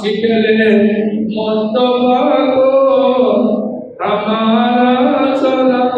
শিখলেন মুস্তাফা को हमारा सलाम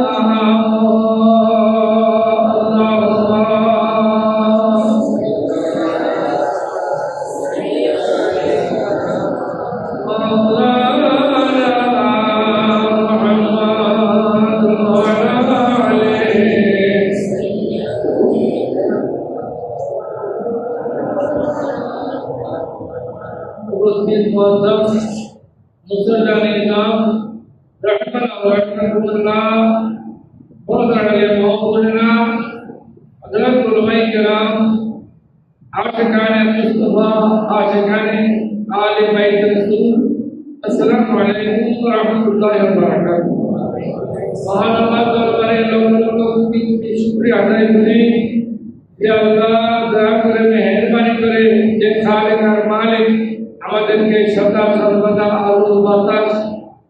আমাদেরকে সদা সর্বদা আলো বাতাস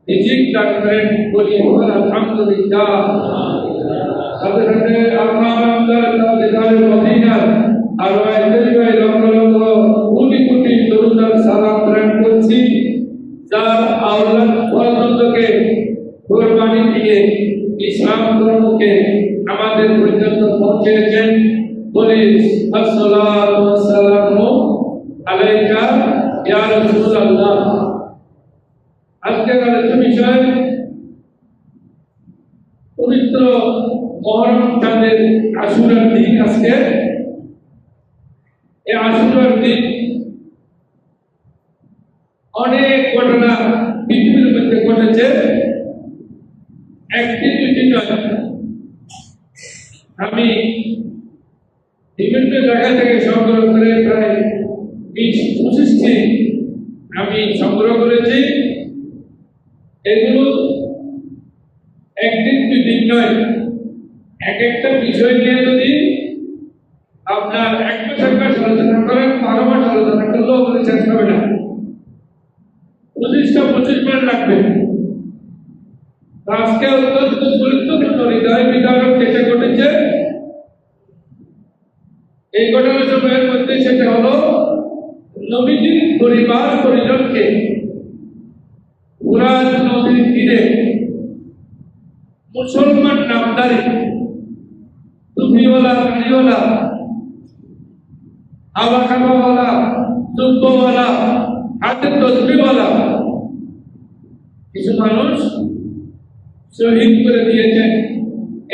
রিজিক দান করেন বলি আলহামদুলিল্লাহ। সাথে সাথে আপনার তাজদারে মদিনা আর ওয়াইদুল্লাহ লক্ষ লক্ষ কোটি কোটি দরুদ সালাম প্রেরণ করছি, যার আওলাদ পর্যন্তকে কুরবানি দিয়ে ইসলাম ধর্মকে আমাদের পর্যন্ত পৌঁছেছেন। বলি আসসালাতু ওয়াসসালামু আলাইকা ইয়া রাসূলুল্লাহ। আজকের আলোচনার বিষয় পবিত্র মুহররম চাঁদের আশুরার দিন। আজকে এই আশুরার দিন অনেক ঘটনা পৃথিবীর মধ্যে ঘটেছে, একটি দুটি নয়। আমি বিভিন্ন জায়গা থেকে সংগ্রহ করে প্রায় 20-25টি আমি সংগ্রহ করেছি। এগুলো একদিন দুদিন নয়, এক একটা বিষয় নিয়ে যদি আপনার 1 মাস আলোচনা করেন, 12 মাস আলোচনা করলেও আমাদের শেষ হবে না। 25 মিনিট লাগবে। আজকে অত্যন্ত গুরুত্বপূর্ণ হৃদয় বিদারক যেটা ঘটেছে, এই ঘটনা সময়ের মধ্যে সেটা হলো নবীজির পরিবার পরিজনকে ফুরাত নদীর তীরে মুসলমান নামদারি টুপিওয়ালা, দাড়িওয়ালা, হাওয়া খাওয়াওয়ালা, জুব্বওয়ালা, হাতে তসবিহওয়ালা কিছু মানুষ শহীদ করে দিয়েছেন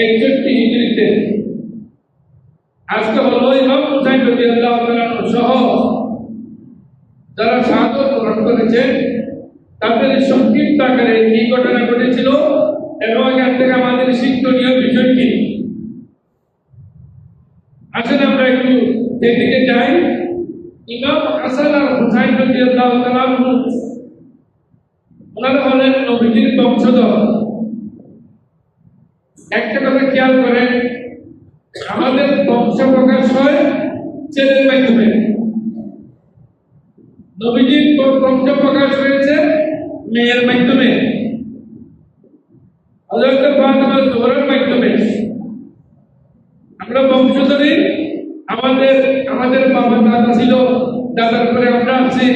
61 হিজরিতে। আজকে হলো ইমাম হুসাইন রাদিয়াল্লাহু তাআলা সহ যারা শাহাদাত বরণ করেছেন তাদের সংক্ষিপ্ত আকারে কি ঘটনা ঘটেছিল এবং এখান থেকে আমাদের শিক্ষণীয় বিষয় কি। আসলে আমরা একটু সেদিকে যাই। ইমাম হাসান আর হুসাইন রাদিয়াল্লাহু তাআলা ওনারা হলেন নবীজির বংশধর। একটা কথা খেয়াল করেন, আমাদের বংশ প্রকাশ হয় ছেলের মাধ্যমে, নবীজির বংশ প্রকাশ হয়েছে মেয়ের মাধ্যমে, হযরত ফাতিমা জোহরার মাধ্যমে। আমরা বংশধরী, আমাদের বাবা দাদা ছিল, দাদার পরে আমরা আছি,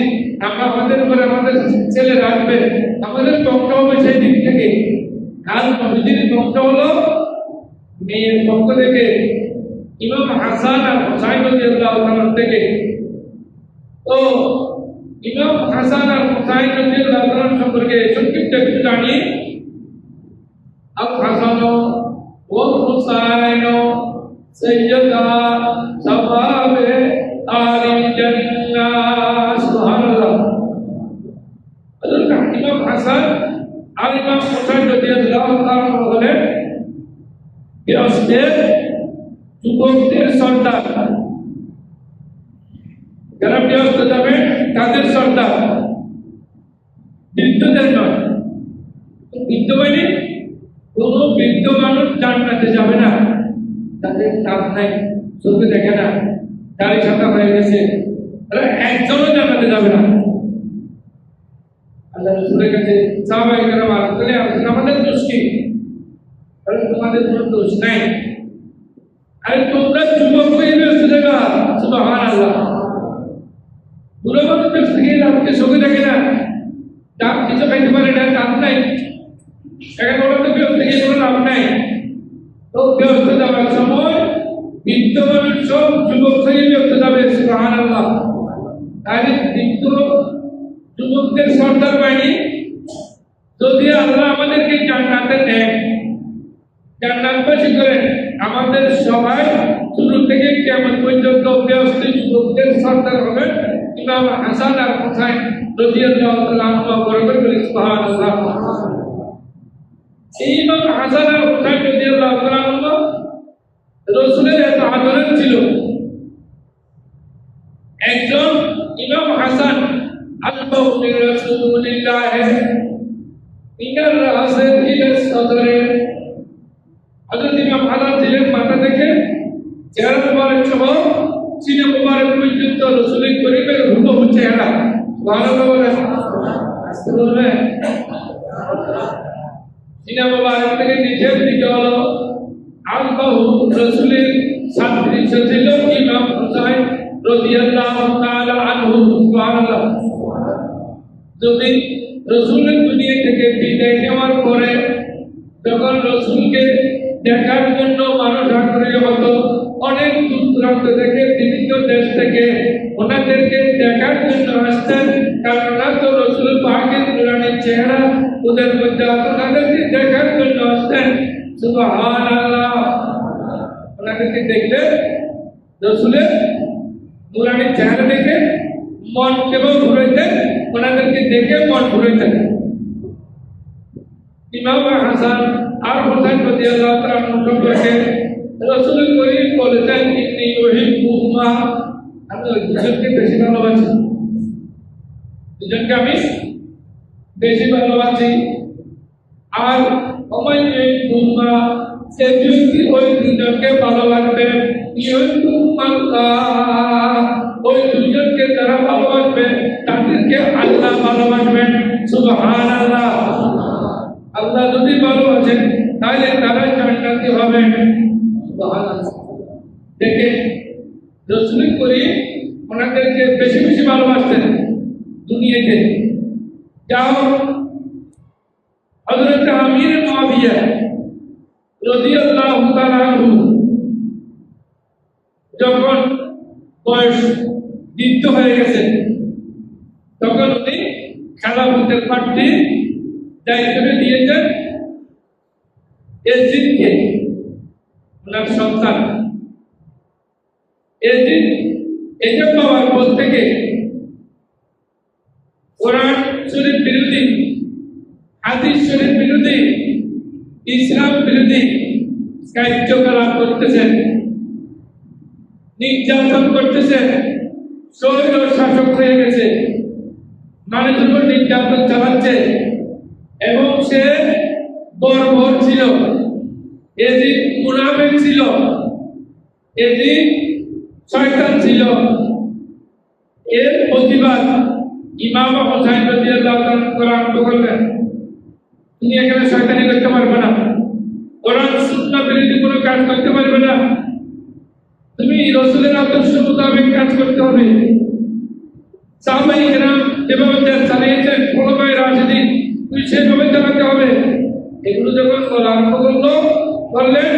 আমাদের পরে আমাদের ছেলেরা আসবে, আমাদের বংশ হবে সেই দিক থেকে। আর নবীজির বংশ হলো মেয়ের পক্ষ থেকে, ইমাম হাসান আর হুসাইন রাদিয়াল্লাহু তাআলা থেকে। তো ইমাম হাসান আর হুসাইন রাদিয়াল্লাহু তাআলা সম্পর্কে সংক্ষিপ্ত কিছু জানি। আল হাসান ওয়াল হুসাইন সাইয়্যিদা শাবাবে আলিল জান্নাহ। সুবহানাল্লাহ। হযরত ইমাম হাসান আর ইমাম হুসাইন রাদিয়াল্লাহু তাআলা হলেন গৃহস্থের যুবকদের সর্দার। যারা গৃহস্থ যাবে তাদের সর্দার, বৃদ্ধদের নয়। বৃদ্ধ মানে কোন বৃদ্ধ মানুষ জান্নাতে যাবে না, তাদের কাজ নাই, চোখে দেখে না, দাড়ি ছাতা হয়ে গেছে, তারা একজনও জান্নাতে যাবে না। আল্লাহ রাসূলের কাছে সাহাবায়ে কেরাম আসলে আমাদের দোষ কি? কারণ তোমাদের কোনো দোষ নাই। আরে তোমরা যুবক হয়ে ব্যস্ত থাকা, সুবহানাল্লাহ। বুড়ো মানুষ ব্যস্ত থেকে রাতকে চোখে দেখে না, ডাক কিছু খাইতে পারে না, দাঁত নাই, এখন ওরা তো বিরক্ত থেকে কোনো লাভ নাই। তো বিরক্ত যাওয়ার সময় বিদ্যমান সব যুবক থেকে বিরক্ত যাবে, সুবহানাল্লাহ। তাহলে বৃদ্ধ যুবকদের সর্দার বাহিনী যদি আল্লাহ আমাদেরকে জান্নাতে দেন, জান্নাতবাসী করেন, আমাদের সবাই শুরু থেকে কিয়ামত পর্যন্ত ব্যস্ত যুবকদের সর্দার হবেন ইমাম হাসান আর হুসাইন রাদিয়াল্লাহু তাআলা আনহুমা। বরাবর বলি সুবহানাল্লাহ। এই ইমাম হাসান আর হুসাইন রাদিয়াল্লাহু তাআলা আনহুমা রাসূলের এত আদরের ছিল। একজন ইমাম হাসান আল্লাহু মিন রাসূলিল্লাহ মিনার রাসে ইলা সদরে, হযরত ইমাম হাসান ছিলেন মাথা থেকে চেহারা মুবারক সহ সিনা মুবারক পর্যন্ত রাসূলের করিমের হুবহু চেহারা। সুবহানাল্লাহ বলেন, বলবেন সিনা মুবারক থেকে নিচের দিকে হলো আল্লাহু রাসূলের সাদৃশ্য ছিল ইমাম হুসাইন রাদিয়াল্লাহু তাআলা আনহু। সুবহানাল্লাহ। যদি রাসূলের দুনিয়া থেকে বিদায় নেওয়ার পরে যখন রাসূলকে দেখার জন্য মানুষ আগ্রহী হতো, অনেক দূর দূরান্ত থেকে বিভিন্ন দেশ থেকে ওনাদেরকে দেখার জন্য আসতেন, কারণ ওনার তো রাসূল পাকের নুরানি চেহারা ওদের মধ্যে ওনাদেরকে দেখার জন্য আসতেন। সুবহানাল্লাহ। ওনাদেরকে দেখলে রাসূলের নুরানি চেহারা দেখে মন কেবল ঘুরাইতেন, ওনাদেরকে দেখে মন ঘুরাইতেন। ইমাম হাসান আর হুসাইন রাদিয়াল্লাহু তাআলা সম্পর্কে রাসূল করিম বলেছেন, ইন্নী উহিব্বুহুমা, আমি দুজনকে বেশি ভালোবাসি, দুজনকে আমি বেশি ভালোবাসি। আর ওমাই উহিব্বুহুমা, সে ব্যক্তি ওই দুজনকে ভালোবাসবে, ইউহিব্বুহুমাল্লাহ, ওই দুজনকে যারা ভালোবাসবে তাদেরকে আল্লাহ ভালোবাসবেন। সুবহানাল্লাহ। আল্লাহ যদি ভালোবাসেন তাহলে তারা জান্নাতি হবে। সুবহানাল্লাহ। দেখে রাসূল করিম ওনাদেরকে বেশি বেশি ভালোবাসতেন দুনিয়াতে। যাও হযরত আমির মুআবিয়া রাদিয়াল্লাহু তাআলা আনহু যখন বয়স বৃদ্ধ হয়ে গেছে, তখন উনি খেলাফতের পার্টি দায়িত্ব দিয়েছেন ইয়াজিদকে, ওনার সন্তান। ইয়াজিদ এটা পাওয়ার পর থেকে কোরআন শরীফ বিরোধী, হাদিস শরীফ বিরোধী, ইসলাম বিরোধী কার্যকলাপ করতেছেন, নির্যাতন করতেছে, স্বৈর শাসক হয়ে গেছে, মানুষের উপর নির্যাতন চালাচ্ছে। এবং সে বর্বর ছিল, ইয়াজিদ মুনাফিক ছিল, ইয়াজিদ শয়তান ছিল। এর প্রতিবাদ ইমাম হুসাইন রাদিয়াল্লাহু তাআলা কোরআন বললেন, তুমি এখানে শয়তানি করতে পারবে না, কোরআন সুন্নাহ বিরোধী কোনো কাজ করতে পারবে না, তুমি রাসূলের আদর্শ মোতাবেক কাজ করতে হবে। সাহাবায়ে কেরাম যেভাবে দেশ চালিয়েছেন, খোলাফায়ে রাশিদিন, তুমি সেভাবে চালাতে হবে। এগুলো যখন বলা আরম্ভ করলেন,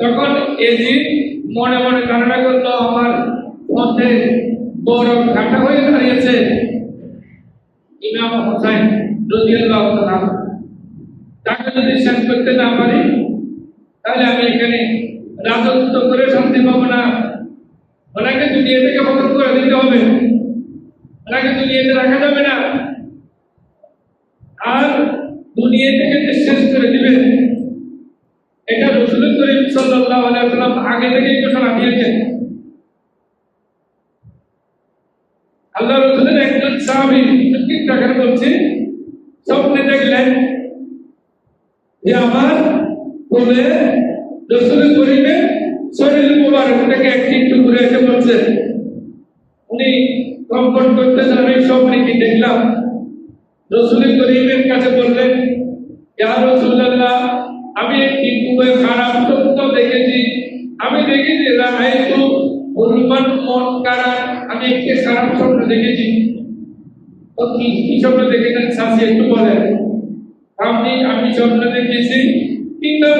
তখন ইয়াজিদ মনে মনে ধারণা করলো আমার মধ্যে বড় ঘাটা হয়ে দাঁড়িয়েছে। ইমাম হুসাইন রাদিয়াল্লাহু তাআলা, তাকে যদি শেষ করতে না পারি তাহলে আমি এখানে রাজত্ব করে শান্তি পাবো না। ওনাকে দুনিয়া থেকে খতম করে দিতে হবে, ওনাকে দুনিয়াতে রাখা যাবে না, আর দুনিয়া থেকে শেষ করে দিবে। এটা রাসূল করিম সাল্লাল্লাহু আলাইহি ওয়াসাল্লাম আগে থেকেই ঘোষণা দিয়েছেন। আল্লাহ রাসূলের একজন সাহাবী ঠিক টাকা বলছে, স্বপ্নে দেখলেন যে আমার কোলে রাসূল করিমের শরীর মুবারক থেকে একটি টুকরো এসে বলছে। উনি কম্পন করতেছেন, আমি স্বপ্নে কি দেখলাম। রাসূল করিমের কাছে বললেন, ইয়া রাসূলুল্লাহ, আমি একটি খুবই খারাপ স্বপ্ন দেখেছি, আমি দেখেছি রাআইতু হুরমান মুনকারা, আমি একটি খারাপ স্বপ্ন দেখেছি। তো কি স্বপ্ন দেখেছেন শাসি একটু বলেন। আমি স্বপ্ন দেখেছি কিন্তু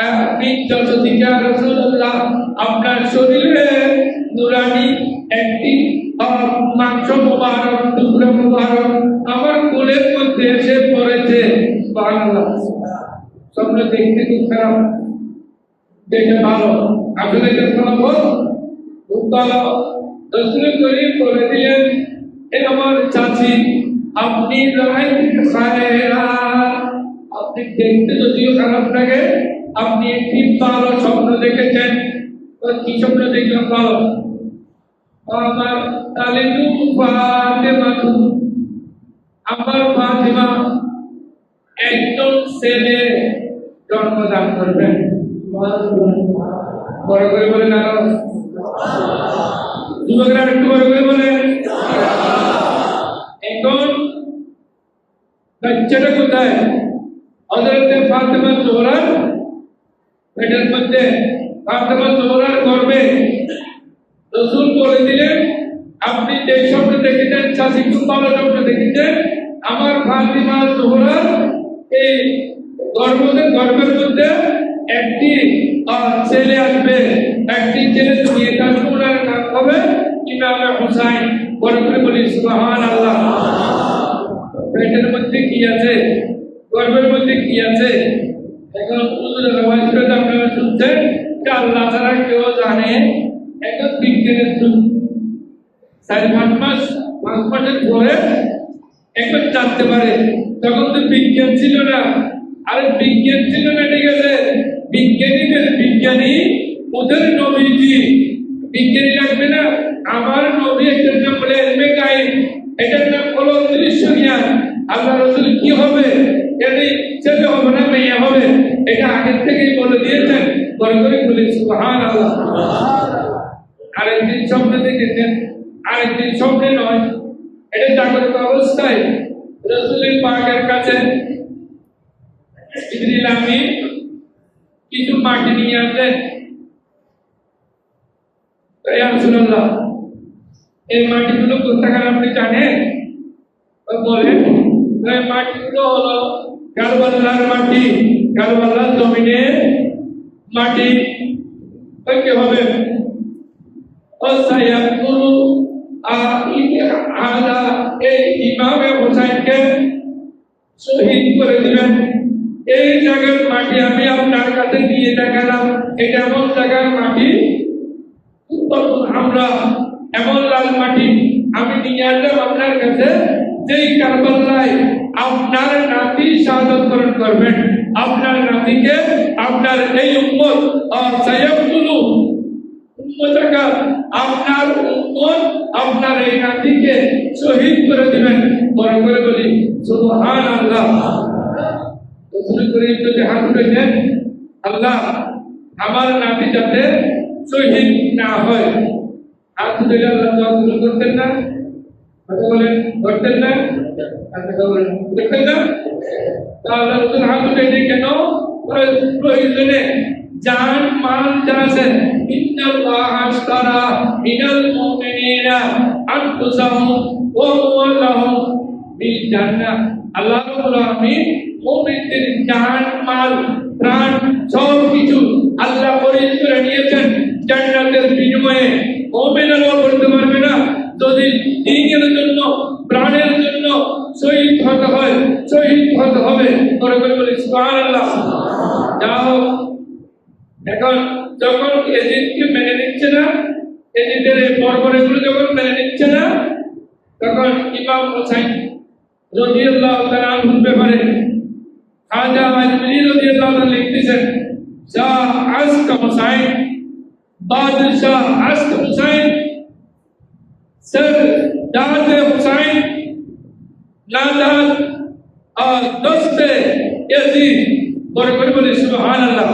আপনি যতদিকে রাসূলুল্লাহ আপনার শরীরে নুরানি একটি মাংস মুবারক টুকরা মুবারক আমার কোলের মধ্যে এসে পড়েছে। সুবহানাল্লাহ। স্বপ্ন দেখতে খুব খারাপ, দেখে ভালো, আসলে দেখতে ভালো, খুব ভালো। রাসূল করিম বলে দিলেন, এ আমার চাচি আপনি আপনি দেখতে যদিও খারাপ লাগে, আপনি একটি ভালো স্বপ্ন দেখেছেন। কি স্বপ্ন দেখলাম ভালো? আমার তালিদু ফাতেমা, আমার ফাতেমা একজন ছেলে জন্মদান করবেন। বড় করে বলেন আর যুবকরা একটু বড় করে বলেন। এখন বাচ্চাটা কোথায়? হযরতে ফাতেমা জোহরার পেটের মধ্যে, ফাতেমা জোহরার গর্ভে। রাসূল বলে দিলেন, আপনি যে স্বপ্ন দেখেছেন চাচি খুব ভালো স্বপ্ন দেখেছেন, আমার ফাতেমা জোহরার এই গর্ভের মধ্যে একটি ছেলে আসবে, একটি ছেলে দুনিয়াতে আসবে, ওনার নাম হবে ইমাম হুসাইন। বড় করে বলি সুবহানাল্লাহ। পেটের মধ্যে কি আছে, গর্ভের মধ্যে কি আছে? এখন হুজুরের আওয়াজ করে আপনারা শুনছেন যে আল্লাহ ছাড়া কেউ জানে। এখন বিজ্ঞানের যুগ, 4-5 মাসের পরে এখন জানতে পারে। তখন তো বিজ্ঞান ছিল না। আরে বিজ্ঞান ছিল না, ঠিক আছে, বিজ্ঞানী ওদের নবীজি। বিজ্ঞানী লাগবে না, আমার নবী এটার নাম বলে ইলমে গায়েব, এটার নাম হলো দৃশ্য জ্ঞান। আল্লাহ রাসূল কি হবে, এটি ছেলে হবে না মেয়ে হবে, এটা আগের থেকেই বলে দিয়েছেন। বড় করে বলি সুবহানাল্লাহ। আরেকদিন স্বপ্নে দেখেছেন, আরেকদিন স্বপ্নে নয়, এটা জাগ্রত অবস্থায় রাসূলের পাকের কাছে জিবরিল আমিন কিছু মাটি নিয়ে আসলেন। ইয়া রাসূলুল্লাহ, এই মাটিগুলো কোথাকার আপনি জানেন? বলেন, এই মাটিগুলো হলো কারবালার মাটি, কারবালার জমিনের মাটি। কি হবে? এই ইমামে হুসাইনকে শহীদ করে দিবেন। এই জায়গার মাটি আমি আপনার কাছে দিয়ে দেখালাম, এটা এমন জায়গার মাটি, আমরা এমন লাল মাটি আমি নিয়ে আসলাম আপনার কাছে, যেই কারবালায় আপনার নাতি শাহাদাত বরণ করবেন। আপনার নাতিকে আপনার এই উম্মত সায়াবতুলু উম্মতাকা, আপনার উম্মত আপনার এই নাতিকে শহীদ করে দিবেন। বড় করে বলি সুবহানাল্লাহ। রাসূল করিম যদি হাত উঠাইতেন, আল্লাহ আমার নাতি যাতে শহীদ না হয়, হাত উঠাইলে আল্লাহ দোয়া কবুল করতেন না? কথা বলেন, করতেন না? কথা বলেন, করতেন না? তাহলে রাসূল হাত উঠাইতেন কেন? প্রয়োজনে জান মাল যা আছে, ইন্নাল্লাহ আশতারা মিনাল মুমিনিনা আনফুসাহুম ওয়া আমওয়ালাহুম বিল জান্নাহ। আল্লাহ রাব্বুল আলামিন মুমিনদের জান মাল প্রাণ সব কিছু আল্লাহ খরিদ করে নিয়েছেন জান্নাতের বিনিময়ে। মুমিনরা বলতে পারবে না, যদি দ্বীনের জন্য প্রাণের জন্য শহীদ হতে হয়, শহীদ হতে হবে। করে বলি সুবহানাল্লাহ। যাও, এখন যখন এজিদকে মেনে নিচ্ছে না, এজিদের বর্বরগুলো যখন মেনে নিচ্ছে না, তখন ইমাম হুসাইন রাদিয়াল্লাহু তাআলা আনহুর ব্যাপারে খাজা আজমিরি রাদিয়াল্লাহু তাআলা লিখতেছেন, শাহ আশক হুসাইন, বাদশাহ আশক হুসাইন, सरदाद हुसैन, नादाद और दोस्ते यजीद। বড় করে বলি সুবহানাল্লাহ।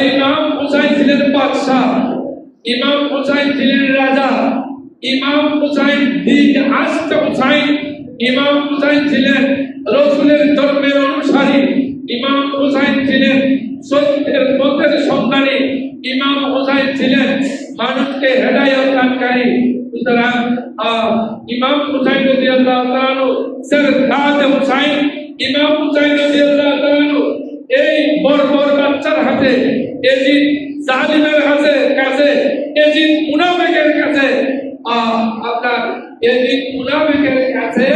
ইমাম হুসাইন ছিলেন বাদশাহ, ইমাম হুসাইন ছিলেন রাজা, ইমাম হুসাইন দিন আশক হুসাইন, ইমাম হুসাইন ছিলেন রাসূলের ধর্মের অনুসারী, ইমাম হুসাইন ছিলেন সত্যের পথের সন্ধানী, ইমাম হুসাইন ছিলেন মানুষকে হেদায়েত দানকারী। সুতরাং ইমাম হুসাইন রাদিয়াল্লাহু তাআলা আনহু সরদাদ হুসাইন ইমাম হুসাইন রাদিয়াল্লাহু তাআলা আনহু এই বর্বর বাচ্চার হাতে এজিদ জালিমের কাছে এজিদ মুনাফিকের কাছে আপনার এজিদ মুনাফিকের কাছে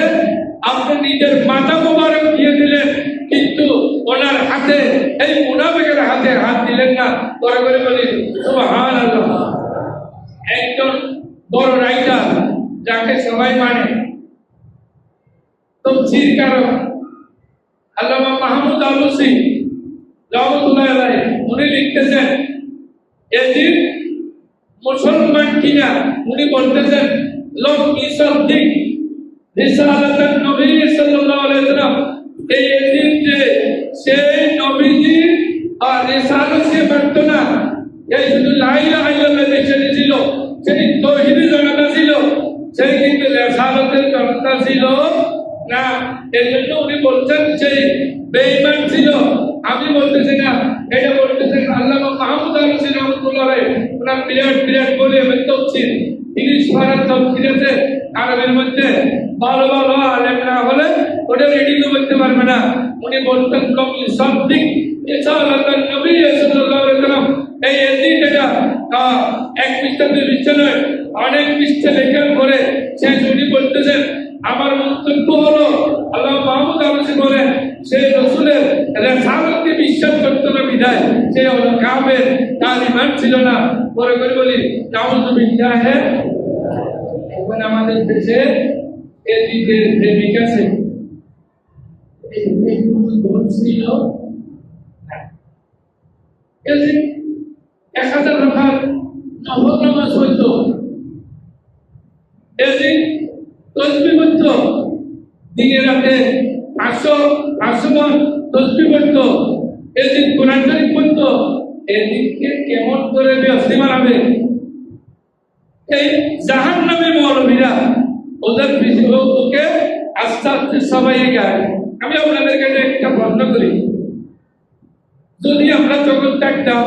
আপনি নিজের মাথা মোবারক দিয়ে দিলেন, কিন্তু ওনার হাতে এই মুনাফিকের হাতে হাত দিলেন না। পরে করে বলি সুবহানাল্লাহ। একজন বড় রাইটার যাকে সবাই মানে, তাফসীর কারক আল্লামা মাহমুদ আলুসি রাহমাতুল্লাহি আলাইহি উনি লিখতেছেন এজিদ মুসলমান কিনা, উনি বলতেছেন লোক ইসাদ্দিক রিসালাতান নবী সাল্লাল্লাহু আলাইহি ওয়াসাল্লাম, এই এজিদ যে সেই নবীজি আর রিসালাতকে মানত না, এই শুধু লা ইলাহা ইল্লাল্লাহ বেশি ছিল, সেই তাওহীদের জানাতা ছিল, সেই কিন্তু রিসালাতের জানাতা ছিল না। এই জন্য উনি বলছেন সেই বেঈমান ছিল। আমি বলতেছি না, এটা বলতেছেন আল্লামা মাহমুদ আলুসি রাহমাতুল্লাহ আলাইহি, ওনার বিরাট বলে তাফসীর 30 পারার তাফসীর আছে আরবের মধ্যে। ভালো আলেম না হলে ওটা রেডি করতে পারবে না। উনি বলতেন কবি সাদ্দিক রিসালাতান নবী সাল্লাল্লাহু আলাইহি ওয়াসাল্লাম, এই এজিদ এটা এক পৃষ্ঠা দুই পৃষ্ঠা নয়, অনেক পৃষ্ঠা লেখার পরে শেষ উনি বলতেছেন আমার মন্তব্য হলো আল্লাহ মাহমুদ আলুসি বলেন সেই রাসূলের রিসালাতকে বিশ্বাস করত না বিধায় সে হলো কাফের, তার ঈমান ছিল না। পরে করে বলি নাউযুবিল্লাহ। এখন আমাদের দেশে এজিদের প্রেমিক আছে, এই ছিল এজিদ 1000 রাকাত নফল নামাজ পড়তো, এজিদ তাসবিহ পড়তো, দিনে রাতে 500 বার তাসবিহ পড়তো, এজিদ কোরআন শরীফ পড়তো। এজিদকে কেমন করে বেয়াসি মানাবে? এই জাহান্নামী মৌলবীরা ওদের ওকে আস্তে আস্তে সবাই গায়। আমি আপনাদের কাছে একটা প্রশ্ন করি, যদি আমরা যখন থাকতাম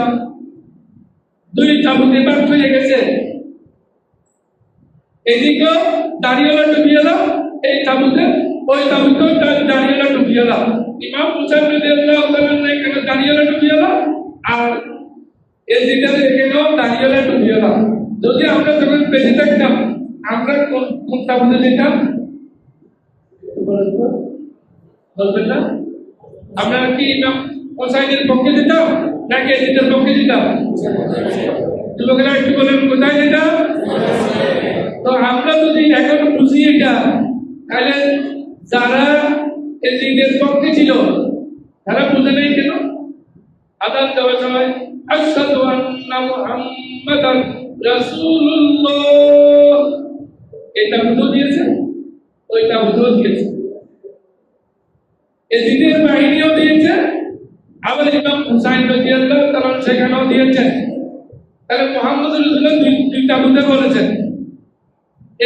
2 তাবুতে ভাগ হয়ে গেছে, এদিকেও দাঁড়িয়েলা ডুবিয়েলা, এই তাবুতে ওই তাবুতেও দাঁড়িয়েলা ডুবিয়েলা, ইমাম হুসাইন রাদিয়াল্লাহু তাআলা এখানে দাঁড়িয়েলা ডুবিয়েলা, আর এদিকে এখানেও দাঁড়িয়েলা ডুবিয়েলা। যদি আমরা যখন বেঁচে থাকতাম আমরা কোন তাবুতে যেতাম বলবেন না? আমরা কি ইমাম হুসাইনের পক্ষে যেতাম নাকি এজিদের পক্ষে যেতাম? যুবকেরা একটু বলেন কোথায় যেতাম? তো আমরা যদি এখন বুঝি এটা, তাহলে যারা এজিদের পক্ষে ছিল তারা বুঝে নেই কেন? আযান দেওয়ার সময় আশহাদু আন্না মুহাম্মাদান রাসূলুল্লাহ এটা বুঝো দিয়েছে, ওইটা বুঝো দিয়েছে, এজিদের বাহিনীও দিয়েছে, আবার ইমাম হুসাইন রাদিয়াল্লাহু তাআলা সেখানেও দিয়েছেন। তাহলে মুহাম্মদ রাসূলুল্লাহ দুইটা বুঝে বলেছেন।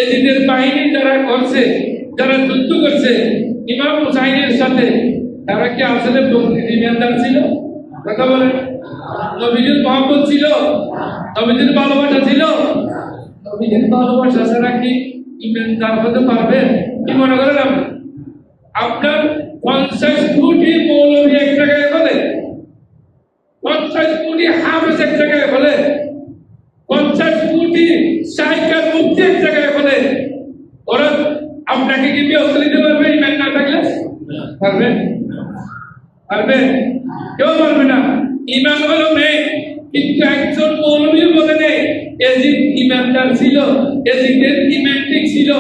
এজিদের বাহিনী যারা করছে, যারা যুদ্ধ করছে ইমাম হুসাইনের সাথে, তারা কি আসলে ইমানদার ছিল? কথা বলেন। নবীজির মহব্বত ছিল, নবীজির ভালোবাসা ছিল। নবীজির ভালোবাসা ছাড়া কি ইমানদার হতে পারবে? কি মনে করেন আপনার 50 কোটি মৌলভী এক জায়গায় বলে, 50 কোটি হাফেজ এক জায়গায় বলে, 50 কোটি শাইখার মুফতি এক জায়গায় বলে, ওরা আপনাকে কি ব্যবস্থা নিতে পারবে ইমান না থাকলে? পারবে? পারবে? কেউ পারবে না। ইমান হলো মেয়ে, কিন্তু একজন মৌলভী বলে নেই এজিদ ইমানদার ছিল, এজিদের ইমান ঠিক ছিল,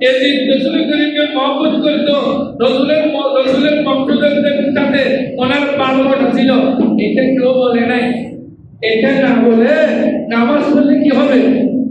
এজিদ রাসূল করিমকে মহব্বত করত, রাসূলের বংশধরদের সাথে ওনার ভালোবাসা ছিল। এটা কেউ বলে নাই। এটা না বলে নামাজ পড়লে কি হবে?